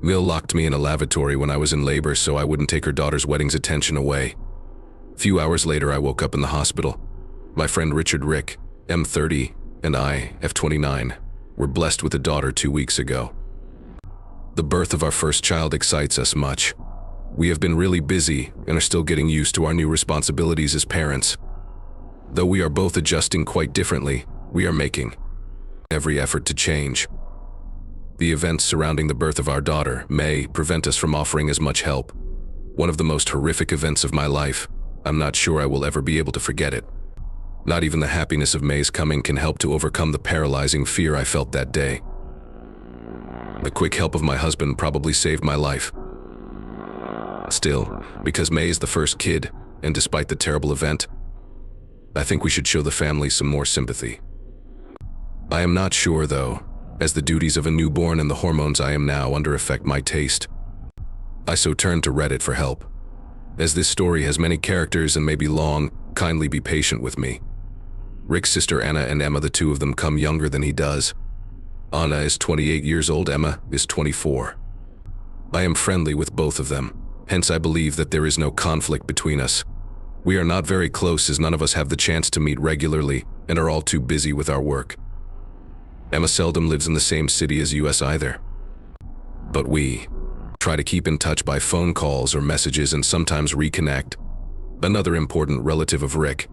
Will locked me in a lavatory when I was in labor so I wouldn't take her daughter's wedding's attention away. A few hours later, I woke up in the hospital. My friend Richard Rick, M30, and I, F29, were blessed with a daughter 2 weeks ago. The birth of our first child excites us much. We have been really busy and are still getting used to our new responsibilities as parents. Though we are both adjusting quite differently, we are making every effort to change. The events surrounding the birth of our daughter may prevent us from offering as much help. One of the most horrific events of my life. I'm not sure I will ever be able to forget it. Not even the happiness of May's coming can help to overcome the paralyzing fear I felt that day. The quick help of my husband probably saved my life. Still, because May is the first kid, and despite the terrible event, I think we should show the family some more sympathy. I am not sure, though, as the duties of a newborn and the hormones I am now under affect my taste. I so turned to Reddit for help. As this story has many characters and may be long, kindly be patient with me. Rick's sister Anna and Emma, the two of them, come younger than he does. Anna is 28 years old, Emma is 24. I am friendly with both of them, hence I believe that there is no conflict between us. We are not very close as none of us have the chance to meet regularly and are all too busy with our work. Emma seldom lives in the same city as us either. But we try to keep in touch by phone calls or messages and sometimes reconnect. Another important relative of Rick,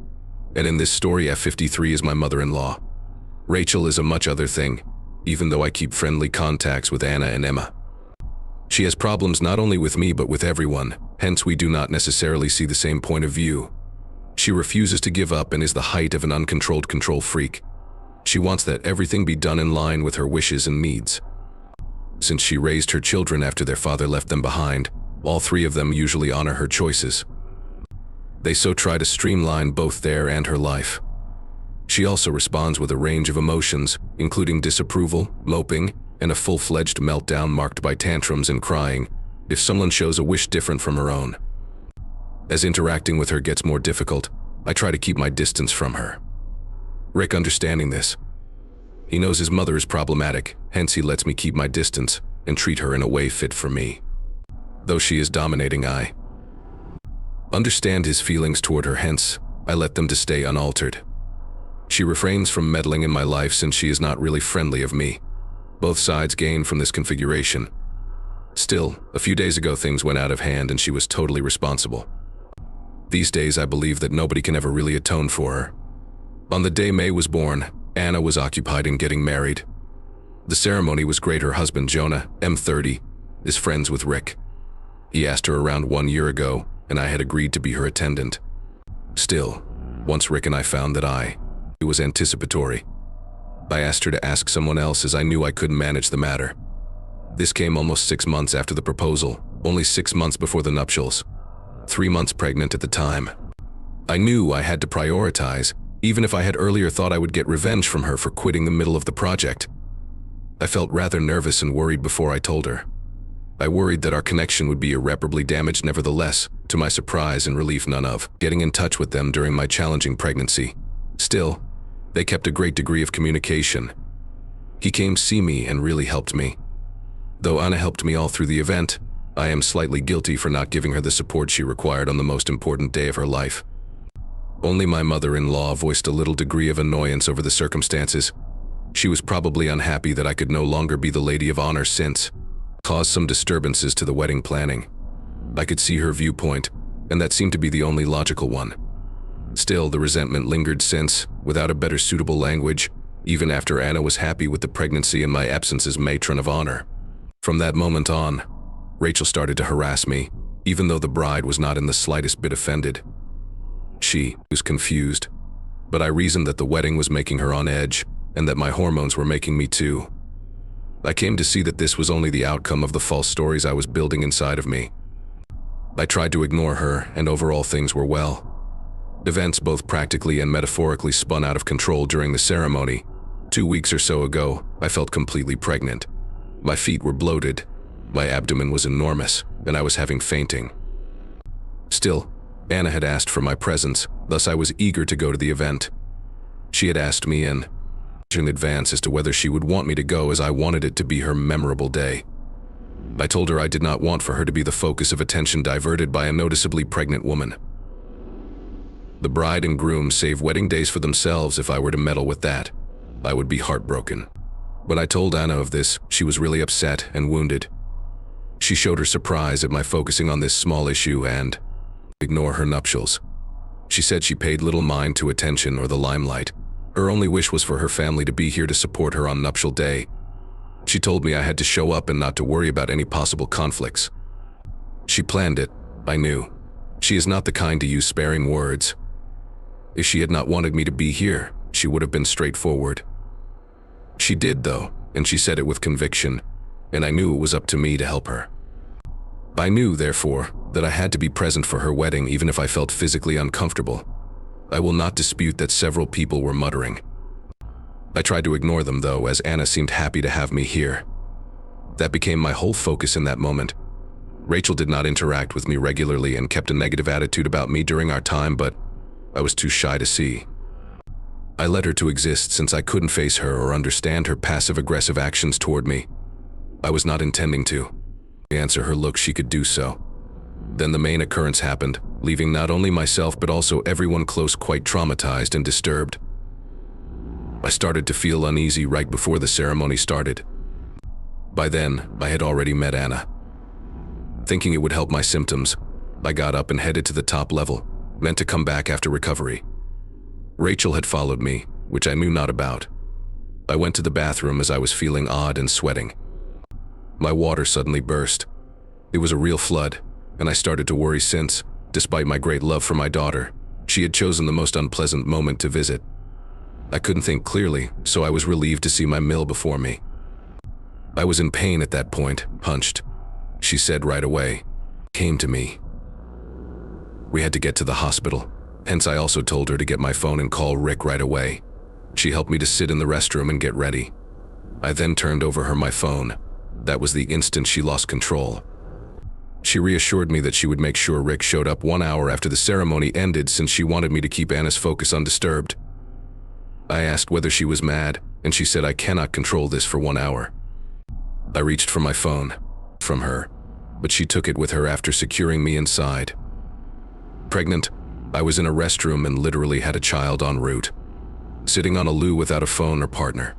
and in this story F53 is my mother-in-law. Rachel is a much other thing, even though I keep friendly contacts with Anna and Emma. She has problems not only with me but with everyone, hence we do not necessarily see the same point of view. She refuses to give up and is the height of an uncontrolled control freak. She wants that everything be done in line with her wishes and needs. Since she raised her children after their father left them behind, all three of them usually honor her choices. They so try to streamline both their and her life. She also responds with a range of emotions, including disapproval, moping, and a full-fledged meltdown marked by tantrums and crying if someone shows a wish different from her own. As interacting with her gets more difficult, I try to keep my distance from her. Rick understanding this. He knows his mother is problematic, hence he lets me keep my distance and treat her in a way fit for me. Though she is dominating, I understand his feelings toward her, hence I let them to stay unaltered. She refrains from meddling in my life since she is not really friendly of me. Both sides gain from this configuration. Still, a few days ago things went out of hand and she was totally responsible. These days I believe that nobody can ever really atone for her. On the day May was born, Anna was occupied in getting married. The ceremony was great. Her husband Jonah, M30, is friends with Rick. He asked her around 1 year ago, and I had agreed to be her attendant. Still, once Rick and I found that it was anticipatory, I asked her to ask someone else as I knew I couldn't manage the matter. This came almost 6 months after the proposal, only 6 months before the nuptials. 3 months pregnant at the time. I knew I had to prioritize, even if I had earlier thought I would get revenge from her for quitting the middle of the project. I felt rather nervous and worried before I told her. I worried that our connection would be irreparably damaged. Nevertheless, to my surprise and relief, none of getting in touch with them during my challenging pregnancy. Still, they kept a great degree of communication. He came see me and really helped me. Though Anna helped me all through the event, I am slightly guilty for not giving her the support she required on the most important day of her life. Only my mother-in-law voiced a little degree of annoyance over the circumstances. She was probably unhappy that I could no longer be the lady of honor since caused some disturbances to the wedding planning. I could see her viewpoint, and that seemed to be the only logical one. Still, the resentment lingered since, without a better suitable language, even after Anna was happy with the pregnancy and my absence as matron of honor. From that moment on, Rachel started to harass me, even though the bride was not in the slightest bit offended. She was confused, but I reasoned that the wedding was making her on edge and that my hormones were making me too. I came to see that this was only the outcome of the false stories I was building inside of me. I tried to ignore her, and overall things were well. Events both practically and metaphorically spun out of control during the ceremony. 2 weeks or so ago, I felt completely pregnant. My feet were bloated, my abdomen was enormous, and I was having fainting. Still, Anna had asked for my presence, thus I was eager to go to the event. She had asked me in advance as to whether she would want me to go, as I wanted it to be her memorable day. I told her I did not want for her to be the focus of attention diverted by a noticeably pregnant woman. The bride and groom save wedding days for themselves. If I were to meddle with that, I would be heartbroken. When I told Anna of this, she was really upset and wounded. She showed her surprise at my focusing on this small issue and ignore her nuptials. She said she paid little mind to attention or the limelight. Her only wish was for her family to be here to support her on nuptial day. She told me I had to show up and not to worry about any possible conflicts. She planned it, I knew. She is not the kind to use sparing words. If she had not wanted me to be here, she would have been straightforward. She did, though, and she said it with conviction, and I knew it was up to me to help her. I knew, therefore, that I had to be present for her wedding even if I felt physically uncomfortable. I will not dispute that several people were muttering. I tried to ignore them, though, as Anna seemed happy to have me here. That became my whole focus in that moment. Rachel did not interact with me regularly and kept a negative attitude about me during our time, but I was too shy to see. I let her to exist since I couldn't face her or understand her passive-aggressive actions toward me. I was not intending to answer her look. She could do so. Then the main occurrence happened, leaving not only myself but also everyone close quite traumatized and disturbed. I started to feel uneasy right before the ceremony started. By then, I had already met Anna. Thinking it would help my symptoms, I got up and headed to the top level, meant to come back after recovery. Rachel had followed me, which I knew not about. I went to the bathroom as I was feeling odd and sweating. My water suddenly burst. It was a real flood, and I started to worry since, despite my great love for my daughter, she had chosen the most unpleasant moment to visit. I couldn't think clearly, so I was relieved to see my mill before me. I was in pain at that point, hunched. She said right away, came to me. We had to get to the hospital, hence I also told her to get my phone and call Rick right away. She helped me to sit in the restroom and get ready. I then turned over her my phone. That was the instant she lost control. She reassured me that she would make sure Rick showed up 1 hour after the ceremony ended since she wanted me to keep Anna's focus undisturbed. I asked whether she was mad, and she said I cannot control this for 1 hour. I reached for my phone, from her, but she took it with her after securing me inside. Pregnant, I was in a restroom and literally had a child en route, sitting on a loo without a phone or partner.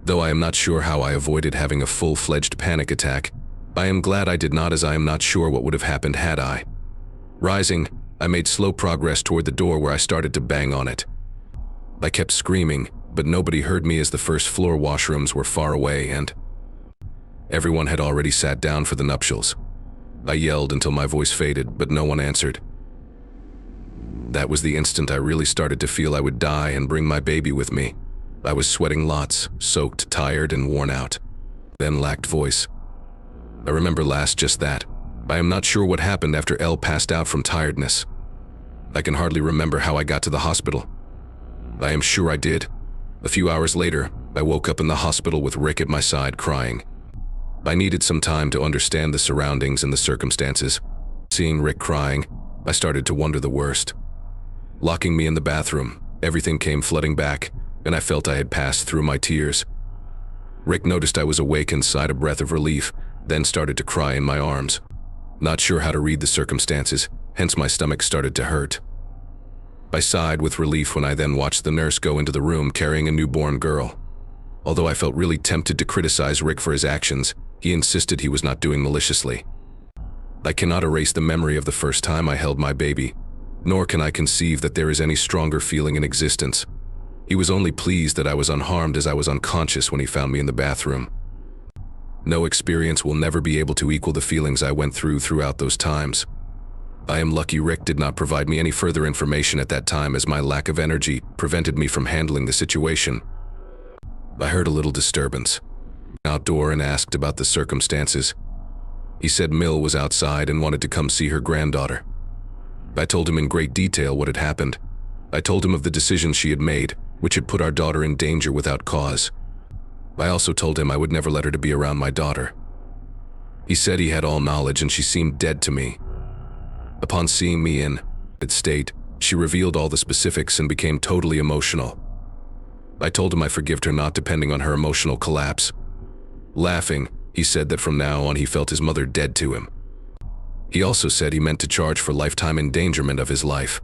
Though I am not sure how I avoided having a full-fledged panic attack, I am glad I did not, as I am not sure what would have happened had I. Rising, I made slow progress toward the door where I started to bang on it. I kept screaming, but nobody heard me as the first floor washrooms were far away and everyone had already sat down for the nuptials. I yelled until my voice faded, but no one answered. That was the instant I really started to feel I would die and bring my baby with me. I was sweating lots, soaked, tired, and worn out. Then lacked voice. I remember last just that. I am not sure what happened after Elle passed out from tiredness. I can hardly remember how I got to the hospital. I am sure I did. A few hours later, I woke up in the hospital with Rick at my side crying. I needed some time to understand the surroundings and the circumstances. Seeing Rick crying, I started to wonder the worst. Locking me in the bathroom, everything came flooding back, and I felt I had passed through my tears. Rick noticed I was awake and sighed a breath of relief, then started to cry in my arms. Not sure how to read the circumstances, hence my stomach started to hurt. I sighed with relief when I then watched the nurse go into the room carrying a newborn girl. Although I felt really tempted to criticize Rick for his actions, he insisted he was not doing maliciously. I cannot erase the memory of the first time I held my baby, nor can I conceive that there is any stronger feeling in existence. He was only pleased that I was unharmed, as I was unconscious when he found me in the bathroom. No experience will never be able to equal the feelings I went through throughout those times. I am lucky Rick did not provide me any further information at that time, as my lack of energy prevented me from handling the situation. I heard a little disturbance outdoor and asked about the circumstances. He said Mill was outside and wanted to come see her granddaughter. I told him in great detail what had happened. I told him of the decision she had made, which had put our daughter in danger without cause. I also told him I would never let her to be around my daughter. He said he had all knowledge and she seemed dead to me. Upon seeing me in that state, she revealed all the specifics and became totally emotional. I told him I forgave her, not depending on her emotional collapse. Laughing, He said that from now on he felt his mother dead to him. He also said he meant to charge for lifetime endangerment of his life.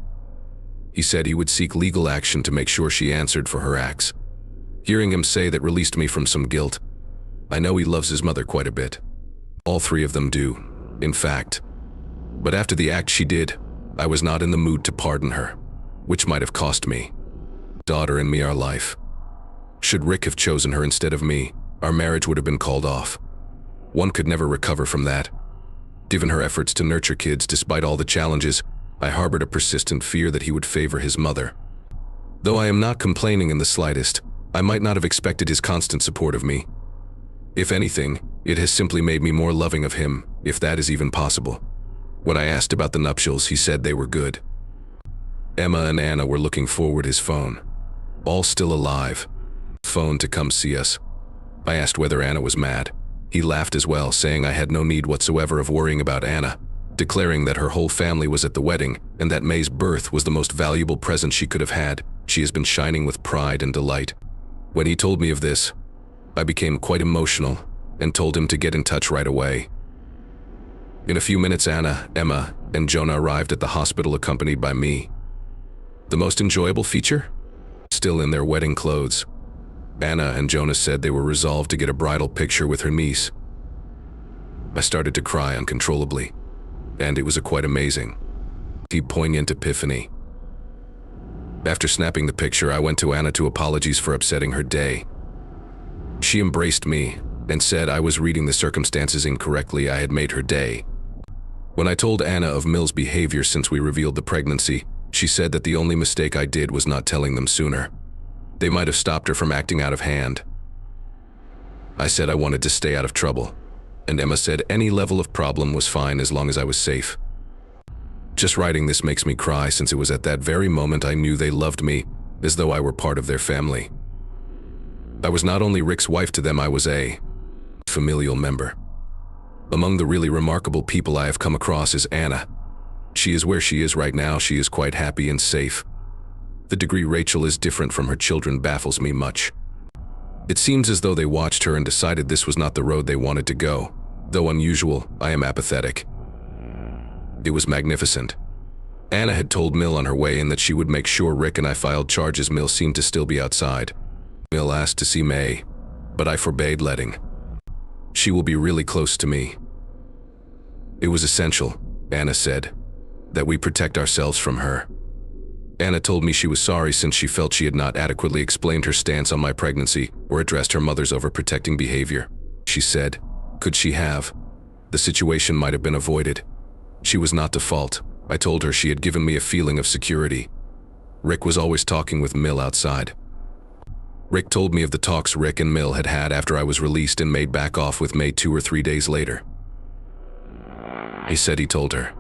He said he would seek legal action to make sure she answered for her acts. Hearing him say that released me from some guilt. I know he loves his mother quite a bit. All three of them do, in fact. But after the act she did, I was not in the mood to pardon her, which might have cost me, daughter and me, our life. Should Rick have chosen her instead of me, our marriage would have been called off. One could never recover from that. Given her efforts to nurture kids despite all the challenges, I harbored a persistent fear that he would favor his mother. Though I am not complaining in the slightest, I might not have expected his constant support of me. If anything, it has simply made me more loving of him, if that is even possible. When I asked about the nuptials, he said they were good. Emma and Anna were looking forward his phone. All still alive. Phone to come see us. I asked whether Anna was mad. He laughed as well, saying I had no need whatsoever of worrying about Anna, declaring that her whole family was at the wedding and that May's birth was the most valuable present she could have had. She has been shining with pride and delight. When he told me of this, I became quite emotional and told him to get in touch right away. In a few minutes, Anna, Emma, and Jonah arrived at the hospital accompanied by me. The most enjoyable feature? Still in their wedding clothes. Anna and Jonah said they were resolved to get a bridal picture with her niece. I started to cry uncontrollably, and it was a quite amazing, deep, poignant epiphany. After snapping the picture, I went to Anna to apologize for upsetting her day. She embraced me and said I was reading the circumstances incorrectly. I had made her day. When I told Anna of Mill's behavior since we revealed the pregnancy, she said that the only mistake I did was not telling them sooner. They might have stopped her from acting out of hand. I said I wanted to stay out of trouble, and Emma said any level of problem was fine as long as I was safe. Just writing this makes me cry, since it was at that very moment I knew they loved me as though I were part of their family. I was not only Rick's wife to them, I was a familial member. Among the really remarkable people I have come across is Anna. She is where she is right now. She is quite happy and safe. The degree Rachel is different from her children baffles me much. It seems as though they watched her and decided this was not the road they wanted to go. Though unusual, I am apathetic. It was magnificent. Anna had told Mill on her way in that she would make sure Rick and I filed charges. Mill seemed to still be outside. Mill asked to see May, but I forbade letting. She will be really close to me. It was essential, Anna said, that we protect ourselves from her. Anna told me she was sorry since she felt she had not adequately explained her stance on my pregnancy or addressed her mother's overprotecting behavior. She said, could she have? The situation might have been avoided. She was not to fault. I told her she had given me a feeling of security. Rick was always talking with Mill outside. Rick told me of the talks Rick and Mill had had after I was released and made back off with May 2 or 3 days later. He said he told her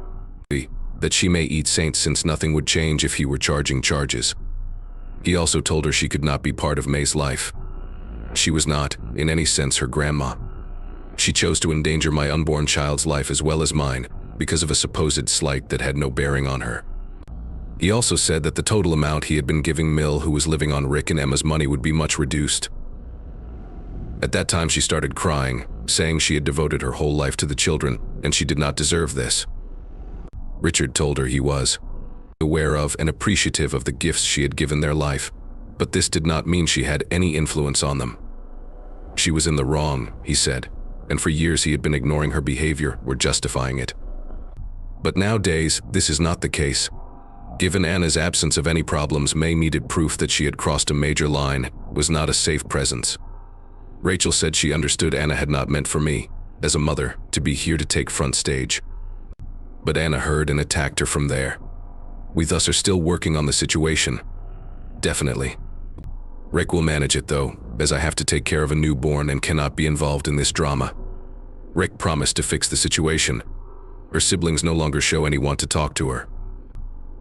that she may eat saints since nothing would change if he were charging charges. He also told her she could not be part of May's life. She was not, in any sense, her grandma. She chose to endanger my unborn child's life as well as mine because of a supposed slight that had no bearing on her. He also said that the total amount he had been giving Mill, who was living on Rick and Emma's money, would be much reduced. At that time she started crying, saying she had devoted her whole life to the children and she did not deserve this. Richard told her he was aware of and appreciative of the gifts she had given their life, but this did not mean she had any influence on them. She was in the wrong, he said, and for years he had been ignoring her behavior or justifying it. But nowadays, this is not the case. Given Anna's absence of any problems, May needed proof that she had crossed a major line, was not a safe presence. Rachel said she understood Anna had not meant for me, as a mother, to be here to take front stage. But Anna heard and attacked her from there. We thus are still working on the situation. Definitely. Rick will manage it though, as I have to take care of a newborn and cannot be involved in this drama. Rick promised to fix the situation. Her siblings no longer show any want to talk to her.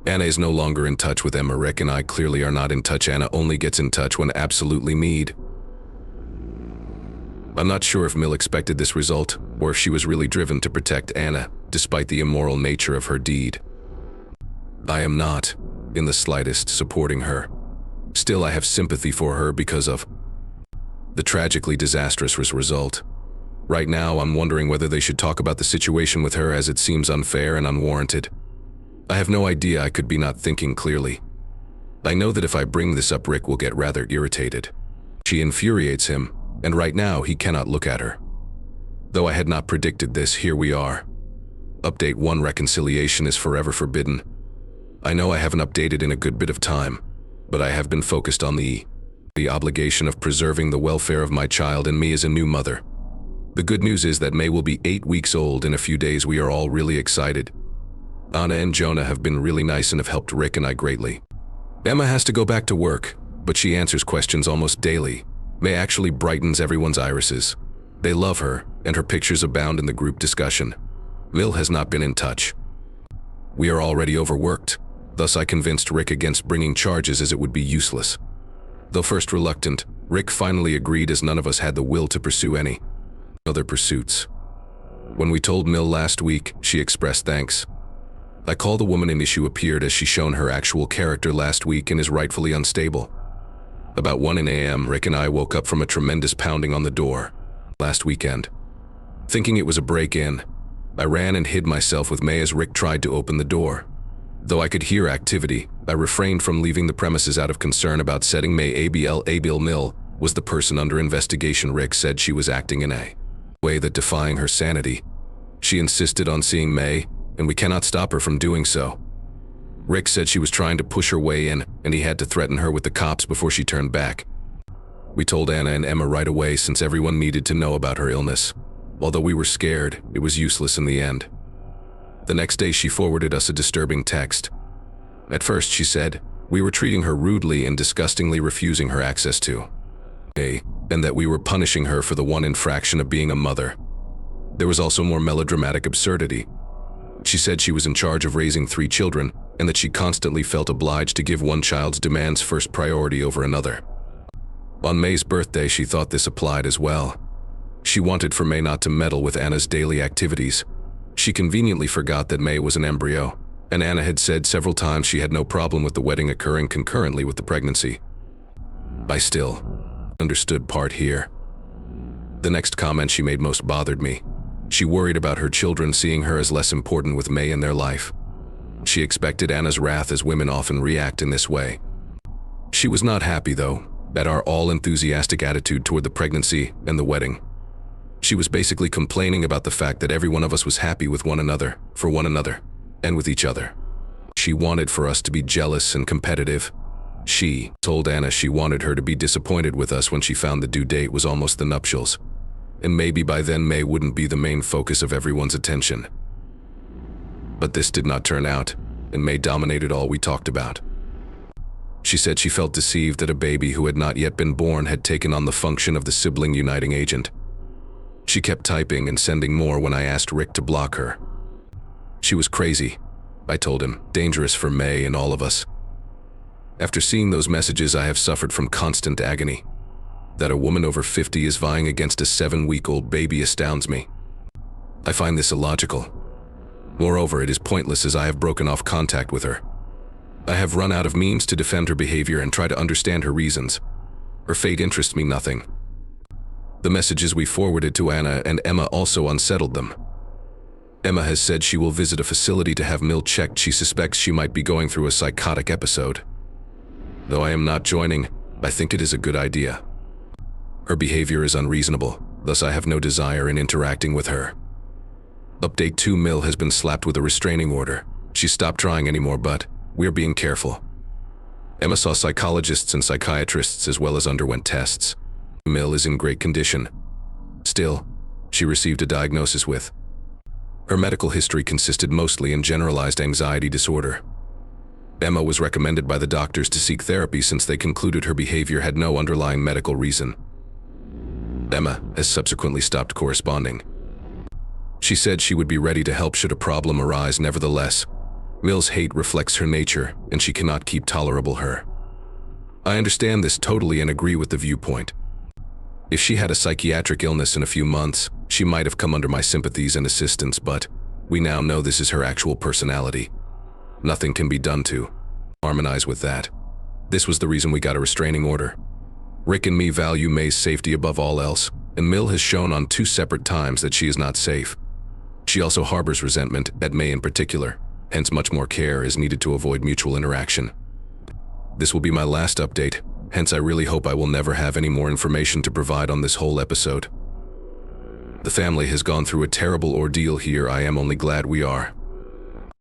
Anna is no longer in touch with Emma. Rick and I clearly are not in touch. Anna only gets in touch when absolutely need. I'm not sure if Mill expected this result, or if she was really driven to protect Anna, despite the immoral nature of her deed. I am not, in the slightest, supporting her. Still, I have sympathy for her because of the tragically disastrous result. Right now, I'm wondering whether they should talk about the situation with her, as it seems unfair and unwarranted. I have no idea, I could be not thinking clearly. I know that if I bring this up, Rick will get rather irritated. She infuriates him, and right now he cannot look at her. Though I had not predicted this, here we are. Update 1: reconciliation is forever forbidden. I know I haven't updated in a good bit of time, but I have been focused on the obligation of preserving the welfare of my child and me as a new mother. The good news is that May will be 8 weeks old in a few days. We are all really excited. Anna and Jonah have been really nice and have helped Rick and I greatly. Emma has to go back to work, but she answers questions almost daily. May actually brightens everyone's irises. They love her, and her pictures abound in the group discussion. Mil has not been in touch. We are already overworked, thus I convinced Rick against bringing charges, as it would be useless. Though first reluctant, Rick finally agreed, as none of us had the will to pursue any other pursuits. When we told Mil last week, she expressed thanks. I call the woman an issue appeared, as she shown her actual character last week and is rightfully unstable. About 1 a.m., Rick and I woke up from a tremendous pounding on the door last weekend. Thinking it was a break-in, I ran and hid myself with May as Rick tried to open the door. Though I could hear activity, I refrained from leaving the premises out of concern about setting May. Abiel Mill was the person under investigation. Rick said she was acting in a way that defying her sanity. She insisted on seeing May, and we cannot stop her from doing so. Rick said she was trying to push her way in, and he had to threaten her with the cops before she turned back. We told Anna and Emma right away, since everyone needed to know about her illness. Although we were scared, it was useless in the end. The next day she forwarded us a disturbing text. At first she said we were treating her rudely and disgustingly, refusing her access to A, and that we were punishing her for the one infraction of being a mother. There was also more melodramatic absurdity. She said she was in charge of raising 3 children, and that she constantly felt obliged to give one child's demands first priority over another. On May's birthday, she thought this applied as well. She wanted for May not to meddle with Anna's daily activities. She conveniently forgot that May was an embryo, and Anna had said several times she had no problem with the wedding occurring concurrently with the pregnancy. I still understood part here. The next comment she made most bothered me. She worried about her children seeing her as less important with May in their life. She expected Anna's wrath, as women often react in this way. She was not happy, though, at our all-enthusiastic attitude toward the pregnancy and the wedding. She was basically complaining about the fact that every one of us was happy with one another, for one another, and with each other. She wanted for us to be jealous and competitive. She told Anna she wanted her to be disappointed with us when she found the due date was almost the nuptials, and maybe by then May wouldn't be the main focus of everyone's attention. But this did not turn out, and May dominated all we talked about. She said she felt deceived that a baby who had not yet been born had taken on the function of the sibling uniting agent. She kept typing and sending more when I asked Rick to block her. She was crazy, I told him, dangerous for May and all of us. After seeing those messages, I have suffered from constant agony. That a woman over 50 is vying against a 7-week-old baby astounds me. I find this illogical. Moreover, it is pointless, as I have broken off contact with her. I have run out of means to defend her behavior and try to understand her reasons. Her fate interests me nothing. The messages we forwarded to Anna and Emma also unsettled them. Emma has said she will visit a facility to have Mill checked. She suspects she might be going through a psychotic episode. Though I am not joining, I think it is a good idea. Her behavior is unreasonable, thus I have no desire in interacting with her. Update 2: Mill has been slapped with a restraining order. She stopped trying anymore, but we're being careful. Emma saw psychologists and psychiatrists as well as underwent tests. Mill is in great condition. Still, she received a diagnosis with. Her medical history consisted mostly in generalized anxiety disorder. Emma was recommended by the doctors to seek therapy since they concluded her behavior had no underlying medical reason. Emma has subsequently stopped corresponding. She said she would be ready to help should a problem arise. Nevertheless, Mill's hate reflects her nature, and she cannot keep tolerable her. I understand this totally and agree with the viewpoint. If she had a psychiatric illness in a few months, she might have come under my sympathies and assistance, but we now know this is her actual personality. Nothing can be done to harmonize with that. This was the reason we got a restraining order. Rick and me value May's safety above all else, Emil has shown on 2 separate times that she is not safe. She also harbors resentment at May in particular, hence much more care is needed to avoid mutual interaction. This will be my last update, hence I really hope I will never have any more information to provide on this whole episode. The family has gone through a terrible ordeal here. I am only glad we are.